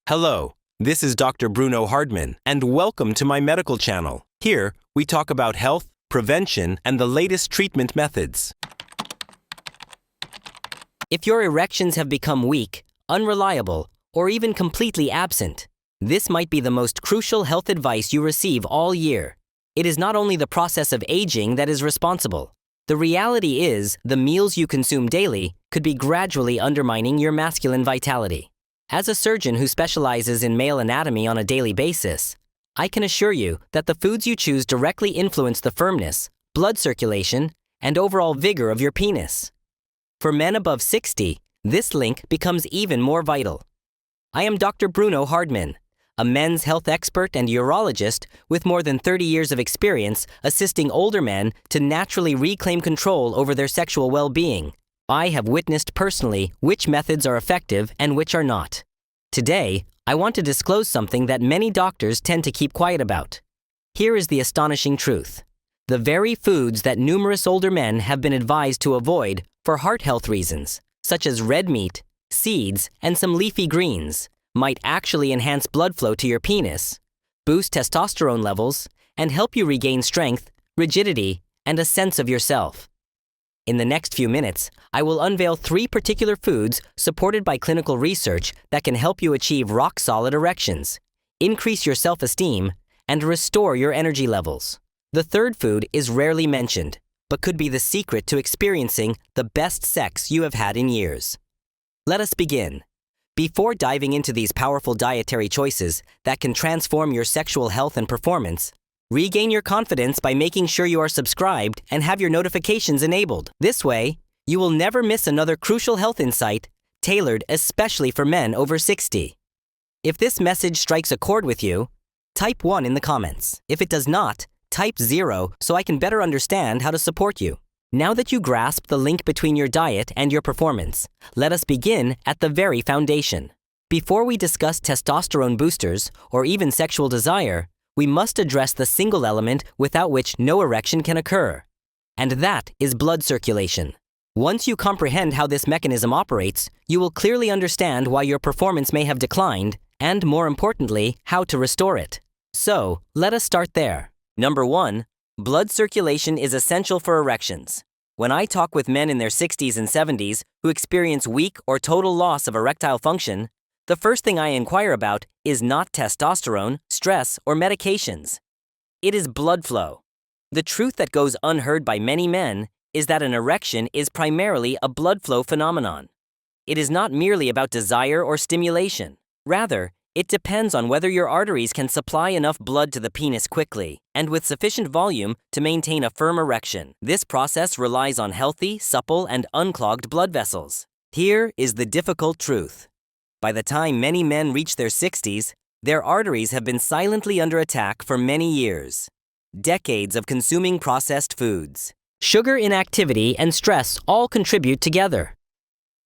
Hello, this is Dr. Bruno Hardman, and welcome to my medical channel. Here, we talk about health, prevention, and the latest treatment methods. If your erections have become weak, unreliable, or even completely absent, this might be the most crucial health advice you receive all year. It is not only the process of aging that is responsible. The reality is, the meals you consume daily could be gradually undermining your masculine vitality. As a surgeon who specializes in male anatomy on a daily basis, I can assure you that the foods you choose directly influence the firmness, blood circulation, and overall vigor of your penis. For men above 60, this link becomes even more vital. I am Dr. Bruno Hardman, a men's health expert and urologist with more than 30 years of experience assisting older men to naturally reclaim control over their sexual well-being. I have witnessed personally which methods are effective and which are not. Today, I want to disclose something that many doctors tend to keep quiet about. Here is the astonishing truth. The very foods that numerous older men have been advised to avoid for heart health reasons, such as red meat, seeds, and some leafy greens, might actually enhance blood flow to your penis, boost testosterone levels, and help you regain strength, rigidity, and a sense of yourself. In the next few minutes, I will unveil 3 particular foods supported by clinical research that can help you achieve rock-solid erections, increase your self-esteem, and restore your energy levels. The third food is rarely mentioned, but could be the secret to experiencing the best sex you have had in years. Let us begin. Before diving into these powerful dietary choices that can transform your sexual health and performance, regain your confidence by making sure you are subscribed and have your notifications enabled. This way, you will never miss another crucial health insight tailored especially for men over 60. If this message strikes a chord with you, type 1 in the comments. If it does not, type 0 so I can better understand how to support you. Now that you grasp the link between your diet and your performance, let us begin at the very foundation. Before we discuss testosterone boosters or even sexual desire, we must address the single element without which no erection can occur. And that is blood circulation. Once you comprehend how this mechanism operates, you will clearly understand why your performance may have declined, and more importantly, how to restore it. So, let us start there. Number 1, blood circulation is essential for erections. When I talk with men in their 60s and 70s who experience weak or total loss of erectile function, the first thing I inquire about is not testosterone, stress, or medications. It is blood flow. The truth that goes unheard by many men is that an erection is primarily a blood flow phenomenon. It is not merely about desire or stimulation. Rather, it depends on whether your arteries can supply enough blood to the penis quickly and with sufficient volume to maintain a firm erection. This process relies on healthy, supple, and unclogged blood vessels. Here is the difficult truth. By the time many men reach their 60s, their arteries have been silently under attack for many years. Decades of consuming processed foods. Sugar inactivity and stress all contribute together.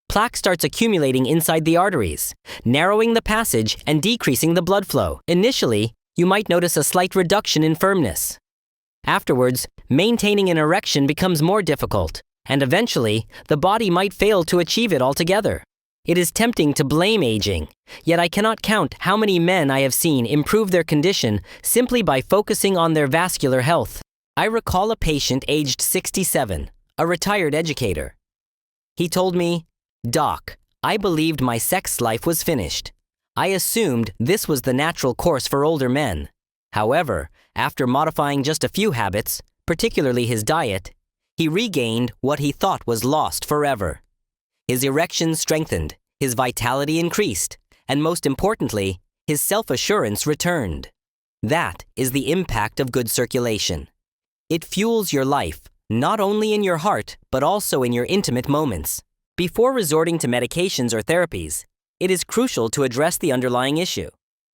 Plaque starts accumulating inside the arteries, narrowing the passage and decreasing the blood flow. Initially, you might notice a slight reduction in firmness. Afterwards, maintaining an erection becomes more difficult, and eventually, the body might fail to achieve it altogether. It is tempting to blame aging, yet I cannot count how many men I have seen improve their condition simply by focusing on their vascular health. I recall a patient aged 67, a retired educator. He told me, "Doc, I believed my sex life was finished. I assumed this was the natural course for older men. However, after modifying just a few habits, particularly his diet, he regained what he thought was lost forever. His erections strengthened, his vitality increased, and most importantly, his self-assurance returned." That is the impact of good circulation. It fuels your life, not only in your heart, but also in your intimate moments. Before resorting to medications or therapies, it is crucial to address the underlying issue.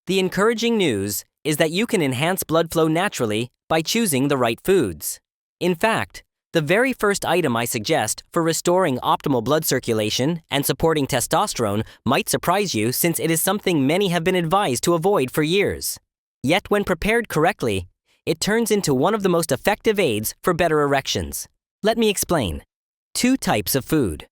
The encouraging news is that you can enhance blood flow naturally by choosing the right foods. In fact, the very first item I suggest for restoring optimal blood circulation and supporting testosterone might surprise you since it is something many have been advised to avoid for years. Yet when prepared correctly, it turns into one of the most effective aids for better erections. Let me explain. 2 types of food.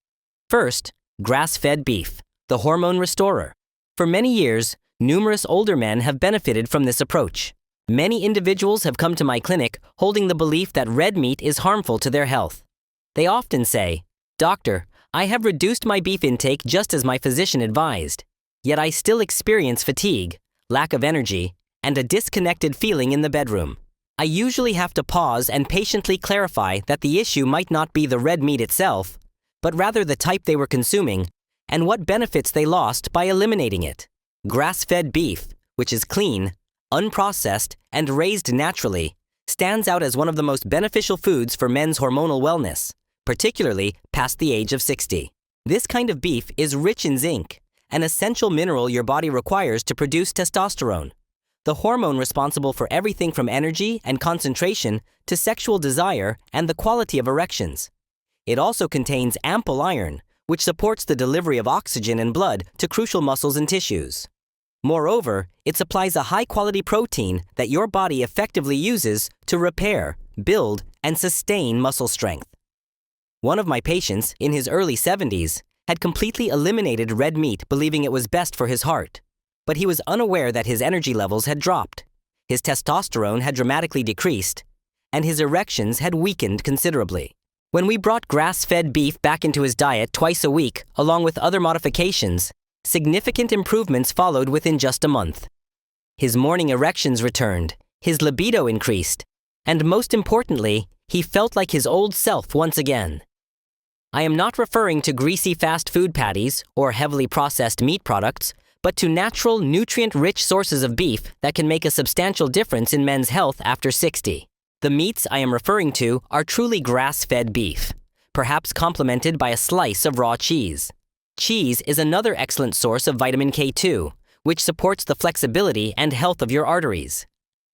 First, grass-fed beef, the hormone restorer. For many years, Numerous older men have benefited from this approach. Many individuals have come to my clinic holding the belief that red meat is harmful to their health. They often say, "Doctor, I have reduced my beef intake just as my physician advised, yet I still experience fatigue, lack of energy, and a disconnected feeling in the bedroom." I usually have to pause and patiently clarify that the issue might not be the red meat itself, but rather the type they were consuming and what benefits they lost by eliminating it. Grass-fed beef, which is clean, unprocessed, and raised naturally, stands out as one of the most beneficial foods for men's hormonal wellness, particularly past the age of 60. This kind of beef is rich in zinc, an essential mineral your body requires to produce testosterone, the hormone responsible for everything from energy and concentration to sexual desire and the quality of erections. It also contains ample iron, which supports the delivery of oxygen and blood to crucial muscles and tissues. Moreover, it supplies a high-quality protein that your body effectively uses to repair, build, and sustain muscle strength. One of my patients, in his early 70s, had completely eliminated red meat believing it was best for his heart. But he was unaware that his energy levels had dropped, his testosterone had dramatically decreased, and his erections had weakened considerably. When we brought grass-fed beef back into his diet twice a week, along with other modifications, significant improvements followed within just a month. His morning erections returned, his libido increased, and most importantly, he felt like his old self once again. I am not referring to greasy fast food patties or heavily processed meat products, but to natural, nutrient-rich sources of beef that can make a substantial difference in men's health after 60. The meats I am referring to are truly grass-fed beef, perhaps complemented by a slice of raw cheese. Cheese is another excellent source of vitamin K2, which supports the flexibility and health of your arteries.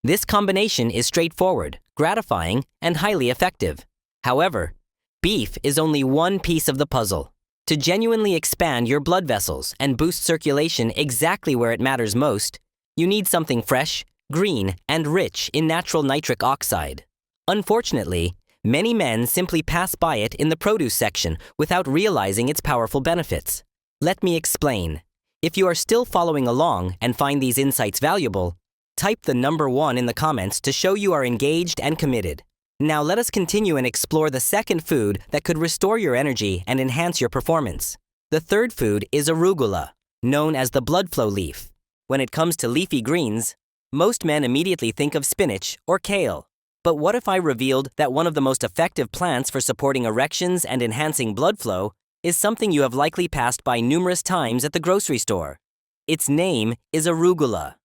This combination is straightforward, gratifying, and highly effective. However, beef is only one piece of the puzzle. To genuinely expand your blood vessels and boost circulation exactly where it matters most, you need something fresh, green, and rich in natural nitric oxide. Unfortunately, many men simply pass by it in the produce section without realizing its powerful benefits. Let me explain. If you are still following along and find these insights valuable, type the number 1 in the comments to show you are engaged and committed. Now let us continue and explore the second food that could restore your energy and enhance your performance. The third food is arugula, known as the blood flow leaf. When it comes to leafy greens, most men immediately think of spinach or kale. But what if I revealed that one of the most effective plants for supporting erections and enhancing blood flow is something you have likely passed by numerous times at the grocery store? Its name is arugula.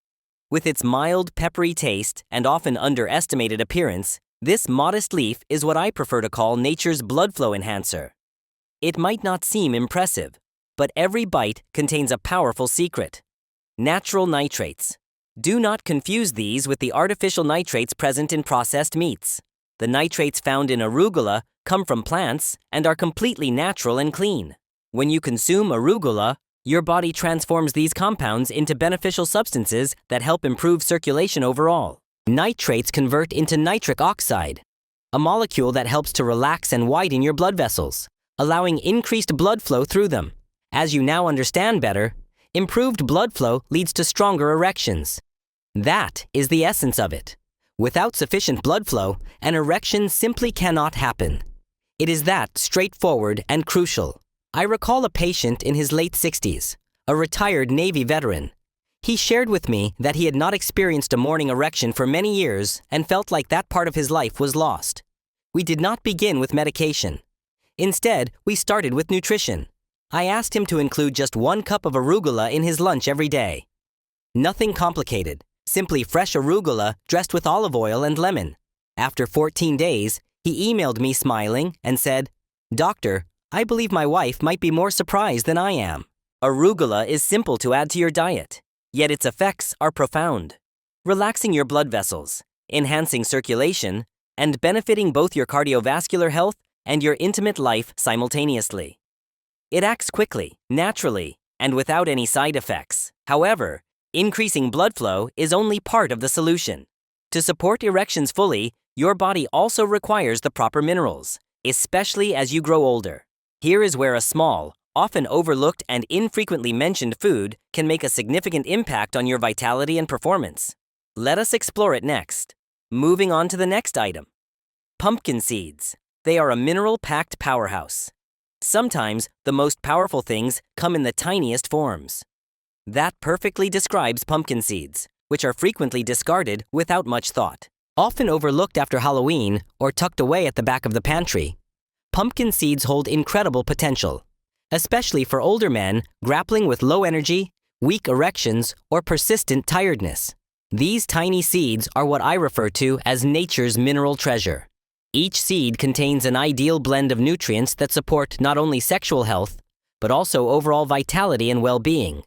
With its mild, peppery taste and often underestimated appearance, this modest leaf is what I prefer to call nature's blood flow enhancer. It might not seem impressive, but every bite contains a powerful secret. Natural nitrates. Do not confuse these with the artificial nitrates present in processed meats. The nitrates found in arugula come from plants and are completely natural and clean. When you consume arugula, your body transforms these compounds into beneficial substances that help improve circulation overall. Nitrates convert into nitric oxide, a molecule that helps to relax and widen your blood vessels, allowing increased blood flow through them. As you now understand better, improved blood flow leads to stronger erections. That is the essence of it. Without sufficient blood flow, an erection simply cannot happen. It is that straightforward and crucial. I recall a patient in his late 60s, a retired Navy veteran. He shared with me that he had not experienced a morning erection for many years and felt like that part of his life was lost. We did not begin with medication. Instead, we started with nutrition. I asked him to include just 1 cup of arugula in his lunch every day. Nothing complicated, simply fresh arugula dressed with olive oil and lemon. After 14 days, he emailed me smiling and said, "Doctor, I believe my wife might be more surprised than I am. Arugula is simple to add to your diet. Yet its effects are profound, relaxing your blood vessels, enhancing circulation, and benefiting both your cardiovascular health and your intimate life simultaneously. It acts quickly, naturally, and without any side effects. However, increasing blood flow is only part of the solution. To support erections fully, your body also requires the proper minerals, especially as you grow older. Here is where a small, Often overlooked and infrequently mentioned food can make a significant impact on your vitality and performance. Let us explore it next. Moving on to the next item. Pumpkin seeds. They are a mineral-packed powerhouse. Sometimes, the most powerful things come in the tiniest forms. That perfectly describes pumpkin seeds, which are frequently discarded without much thought. Often overlooked after Halloween or tucked away at the back of the pantry, pumpkin seeds hold incredible potential, especially for older men grappling with low energy, weak erections, or persistent tiredness. These tiny seeds are what I refer to as nature's mineral treasure. Each seed contains an ideal blend of nutrients that support not only sexual health, but also overall vitality and well-being.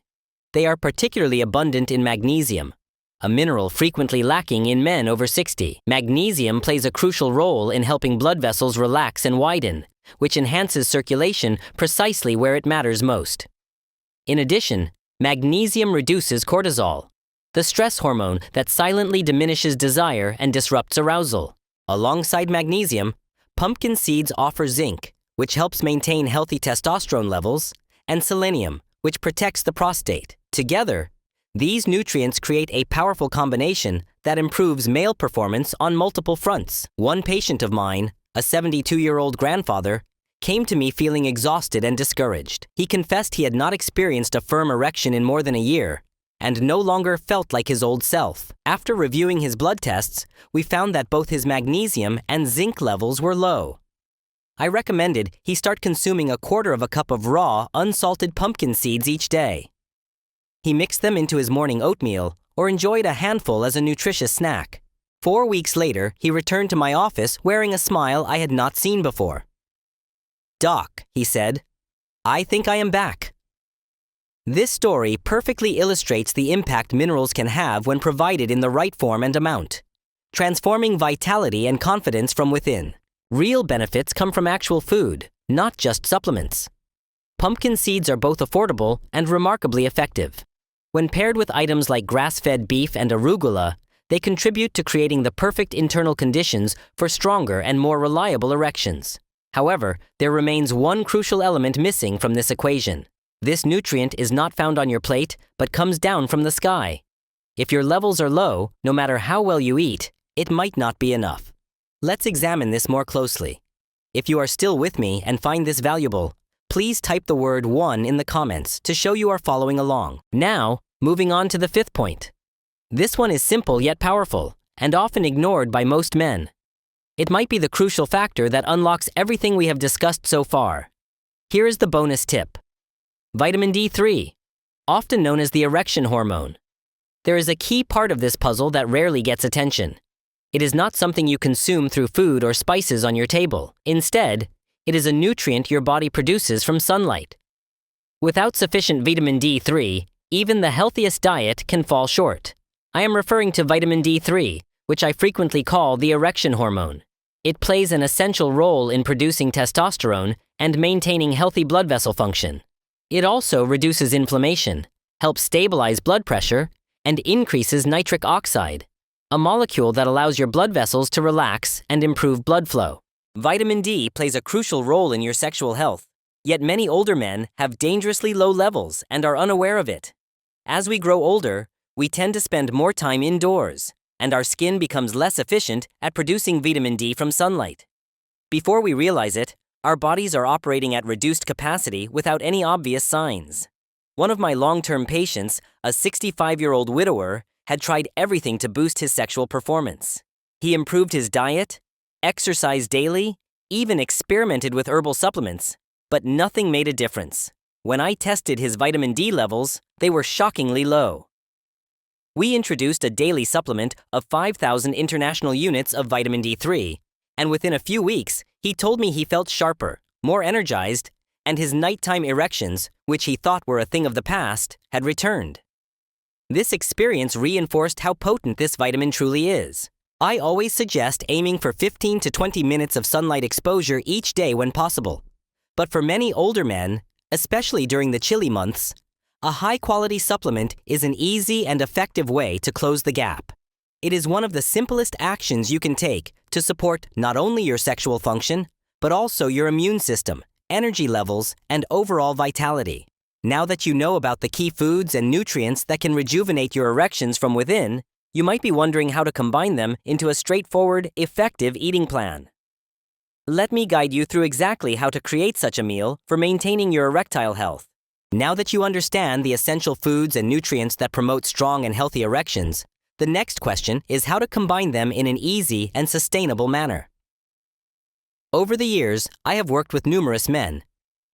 They are particularly abundant in magnesium, a mineral frequently lacking in men over 60. Magnesium plays a crucial role in helping blood vessels relax and widen, which enhances circulation precisely where it matters most. In addition, magnesium reduces cortisol, the stress hormone that silently diminishes desire and disrupts arousal. Alongside magnesium, pumpkin seeds offer zinc, which helps maintain healthy testosterone levels, and selenium, which protects the prostate. Together, these nutrients create a powerful combination that improves male performance on multiple fronts. One patient of mine, a 72-year-old grandfather, came to me feeling exhausted and discouraged. He confessed he had not experienced a firm erection in more than a year, and no longer felt like his old self. After reviewing his blood tests, we found that both his magnesium and zinc levels were low. I recommended he start consuming a quarter of a cup of raw, unsalted pumpkin seeds each day. He mixed them into his morning oatmeal or enjoyed a handful as a nutritious snack. 4 weeks later, he returned to my office wearing a smile I had not seen before. "Doc," he said, "I think I am back." This story perfectly illustrates the impact minerals can have when provided in the right form and amount, transforming vitality and confidence from within. Real benefits come from actual food, not just supplements. Pumpkin seeds are both affordable and remarkably effective. When paired with items like grass-fed beef and arugula, they contribute to creating the perfect internal conditions for stronger and more reliable erections. However, there remains one crucial element missing from this equation. This nutrient is not found on your plate, but comes down from the sky. If your levels are low, no matter how well you eat, it might not be enough. Let's examine this more closely. If you are still with me and find this valuable, please type the word 1 in the comments to show you are following along. Now, moving on to the 5th point. This one is simple yet powerful, and often ignored by most men. It might be the crucial factor that unlocks everything we have discussed so far. Here is the bonus tip. Vitamin D3, often known as the erection hormone. There is a key part of this puzzle that rarely gets attention. It is not something you consume through food or spices on your table. Instead, it is a nutrient your body produces from sunlight. Without sufficient vitamin D3, even the healthiest diet can fall short. I am referring to vitamin D3, which I frequently call the erection hormone. It plays an essential role in producing testosterone and maintaining healthy blood vessel function. It also reduces inflammation, helps stabilize blood pressure, and increases nitric oxide, a molecule that allows your blood vessels to relax and improve blood flow. Vitamin D plays a crucial role in your sexual health, yet many older men have dangerously low levels and are unaware of it. As we grow older, we tend to spend more time indoors, and our skin becomes less efficient at producing vitamin D from sunlight. Before we realize it, our bodies are operating at reduced capacity without any obvious signs. One of my long-term patients, a 65-year-old widower, had tried everything to boost his sexual performance. He improved his diet, exercised daily, even experimented with herbal supplements, but nothing made a difference. When I tested his vitamin D levels, they were shockingly low. We introduced a daily supplement of 5,000 international units of vitamin D3, and within a few weeks, he told me he felt sharper, more energized, and his nighttime erections, which he thought were a thing of the past, had returned. This experience reinforced how potent this vitamin truly is. I always suggest aiming for 15 to 20 minutes of sunlight exposure each day when possible. But for many older men, especially during the chilly months, a high-quality supplement is an easy and effective way to close the gap. It is one of the simplest actions you can take to support not only your sexual function, but also your immune system energy levels, and overall vitality. Now that you know about the key foods and nutrients that can rejuvenate your erections from within, you might be wondering how to combine them into a straightforward, effective eating plan. Let me guide you through exactly how to create such a meal for maintaining your erectile health. Now that you understand the essential foods and nutrients that promote strong and healthy erections, the next question is how to combine them in an easy and sustainable manner. Over the years, I have worked with numerous men,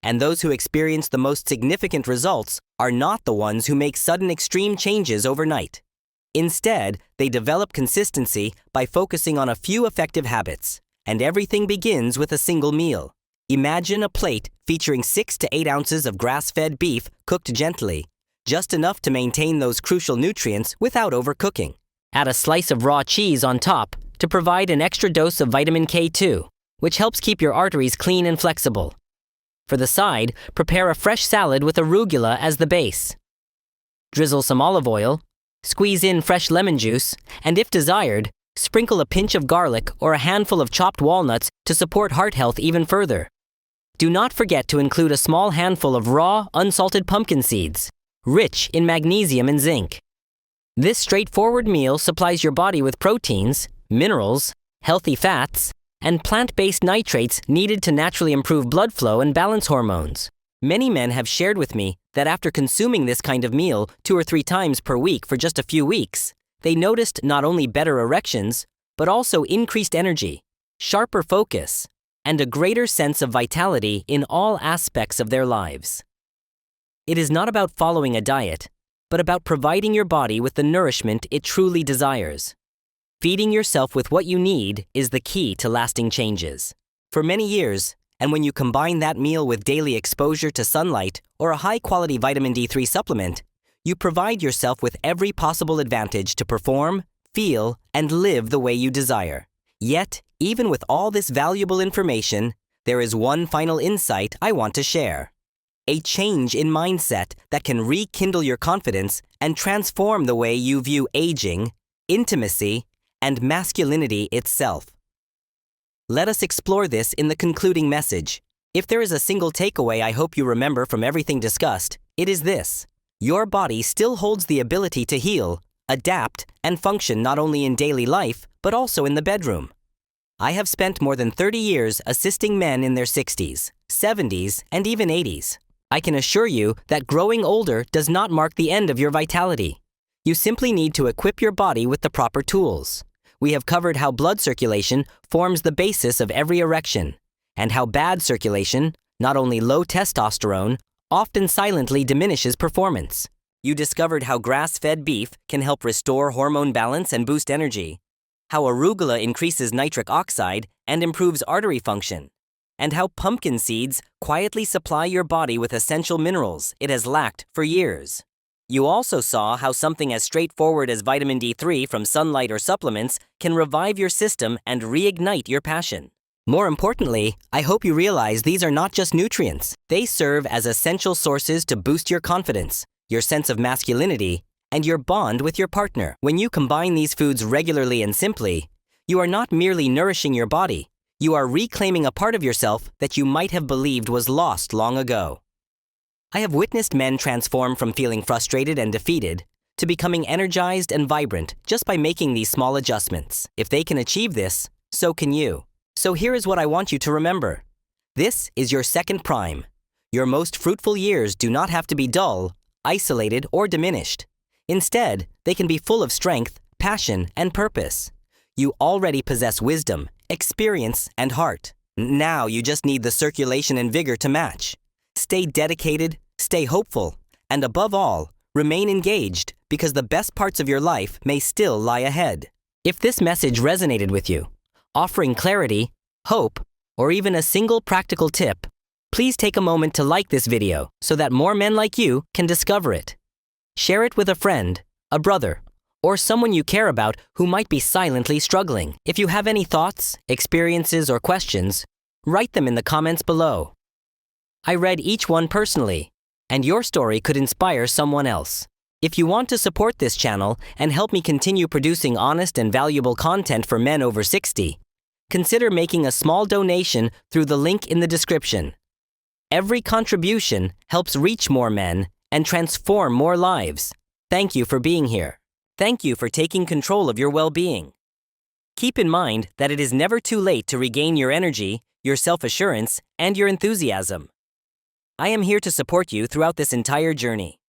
and those who experience the most significant results are not the ones who make sudden extreme changes overnight. Instead, they develop consistency by focusing on a few effective habits, and everything begins with a single meal. Imagine a plate featuring 6 to 8 ounces of grass-fed beef cooked gently, just enough to maintain those crucial nutrients without overcooking. Add a slice of raw cheese on top to provide an extra dose of vitamin K2, which helps keep your arteries clean and flexible. For the side, prepare a fresh salad with arugula as the base. Drizzle some olive oil, squeeze in fresh lemon juice, and if desired, sprinkle a pinch of garlic or a handful of chopped walnuts to support heart health even further. Do not forget to include a small handful of raw, unsalted pumpkin seeds, rich in magnesium and zinc. This straightforward meal supplies your body with proteins, minerals, healthy fats, and plant-based nitrates needed to naturally improve blood flow and balance hormones. Many men have shared with me that after consuming this kind of meal 2 or 3 times per week for just a few weeks, they noticed not only better erections, but also increased energy, sharper focus, and a greater sense of vitality in all aspects of their lives. It is not about following a diet, but about providing your body with the nourishment it truly desires. Feeding yourself with what you need is the key to lasting changes. For many years, and when you combine that meal with daily exposure to sunlight or a high-quality vitamin D3 supplement, you provide yourself with every possible advantage to perform, feel, and live the way you desire. Yet, even with all this valuable information, there is one final insight I want to share. A change in mindset that can rekindle your confidence and transform the way you view aging, intimacy, and masculinity itself. Let us explore this in the concluding message. If there is a single takeaway I hope you remember from everything discussed, it is this: your body still holds the ability to heal, adapt, and function not only in daily life, but also in the bedroom. I have spent more than 30 years assisting men in their 60s, 70s, and even 80s. I can assure you that growing older does not mark the end of your vitality. You simply need to equip your body with the proper tools. We have covered how blood circulation forms the basis of every erection, and how bad circulation, not only low testosterone, often silently diminishes performance. You discovered how grass-fed beef can help restore hormone balance and boost energy, how arugula increases nitric oxide and improves artery function, and how pumpkin seeds quietly supply your body with essential minerals it has lacked for years. You also saw how something as straightforward as vitamin D3 from sunlight or supplements can revive your system and reignite your passion. More importantly, I hope you realize these are not just nutrients. They serve as essential sources to boost your confidence, your sense of masculinity, and your bond with your partner. When you combine these foods regularly and simply, you are not merely nourishing your body, you are reclaiming a part of yourself that you might have believed was lost long ago. I have witnessed men transform from feeling frustrated and defeated to becoming energized and vibrant just by making these small adjustments. If they can achieve this, so can you. So here is what I want you to remember. This is your second prime. Your most fruitful years do not have to be dull, isolated, or diminished. Instead, they can be full of strength, passion, and purpose. You already possess wisdom, experience, and heart. Now you just need the circulation and vigor to match. Stay dedicated, stay hopeful, and above all, remain engaged because the best parts of your life may still lie ahead. If this message resonated with you, offering clarity, hope, or even a single practical tip, please take a moment to like this video so that more men like you can discover it. Share it with a friend, a brother, or someone you care about who might be silently struggling. If you have any thoughts, experiences, or questions, write them in the comments below. I read each one personally, and your story could inspire someone else. If you want to support this channel and help me continue producing honest and valuable content for men over 60, consider making a small donation through the link in the description. Every contribution helps reach more men and transform more lives. Thank you for being here. Thank you for taking control of your well-being. Keep in mind that it is never too late to regain your energy, your self-assurance, and your enthusiasm. I am here to support you throughout this entire journey.